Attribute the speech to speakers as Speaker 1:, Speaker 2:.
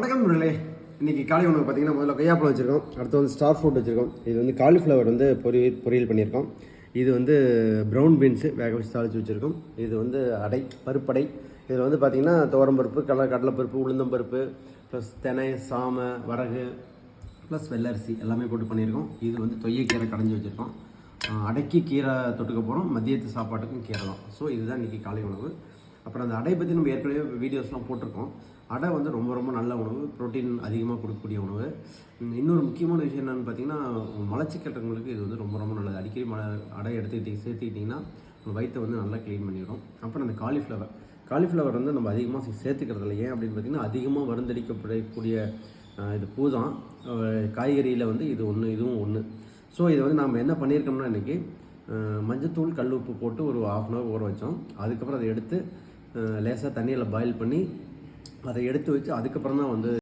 Speaker 1: வணக்கம் நண்பர்களே. இன்றைக்கி காலை உணவு பார்த்தீங்கன்னா முதல்ல கொய்யாப்பழம் வச்சுருக்கோம், அடுத்து வந்து ஸ்டார் ஃப்ரூட் வச்சுருக்கோம். இது வந்து காலிஃப்ளவர் வந்து பொரியல் பண்ணியிருக்கோம். இது வந்து ப்ரௌன் பீன்ஸு வேக வச்சு தாளித்து வச்சுருக்கோம். இது வந்து பருப்படை. இதில் வந்து பார்த்திங்கன்னா துவரம்பருப்பு, கடலைப்பருப்பு, உளுந்தம்பருப்பு ப்ளஸ் தினை, சாமை, வரகு ப்ளஸ் வெள்ளரிசி எல்லாமே போட்டு பண்ணியிருக்கோம். இது வந்து தொய்யக்கீரை கடைஞ்சி வச்சுருக்கோம். அடைக்கு கீரை தொட்டுக்க போகிறோம், மதியத்து சாப்பாட்டுக்கும் கீரை தான். ஸோ இதுதான் இன்றைக்கி காலை உணவு. அப்புறம் அந்த அடை பற்றி நம்ம ஏற்கனவே வீடியோஸ்லாம் போட்டிருக்கோம். அடை வந்து ரொம்ப ரொம்ப நல்ல உணவு, ப்ரோட்டீன் அதிகமாக கொடுக்கக்கூடிய உணவு. இன்னொரு முக்கியமான விஷயம் என்னென்னு பார்த்தீங்கன்னா, மலச்சிக்கல்களுக்கு இது வந்து ரொம்ப ரொம்ப நல்லது. அடிக்கடி அடை சேர்த்துக்கிட்டிங்கன்னா உங்கள் வயிற்றை வந்து நல்லா க்ளீன் பண்ணிடும். அப்புறம் அந்த காலிஃப்ளவர் வந்து நம்ம அதிகமாக சேர்த்துக்கிறதில்ல. ஏன் அப்படின்னு பார்த்திங்கன்னா, அதிகமாக மருந்தடிக்கப்படக்கூடிய இது பூ தான். காய்கறியில் வந்து இதுவும் ஒன்று. ஸோ இதை வந்து நம்ம என்ன பண்ணியிருக்கோம்னா, இன்றைக்கி மஞ்சத்தூள், கல் உப்பு போட்டு ஒரு 1/2 hour ஊற வச்சோம். அதுக்கப்புறம் அதை எடுத்து லேசாக தண்ணியில் பாயில் பண்ணி அதை எடுத்து வச்சு அதுக்கப்புறம் தான் வந்து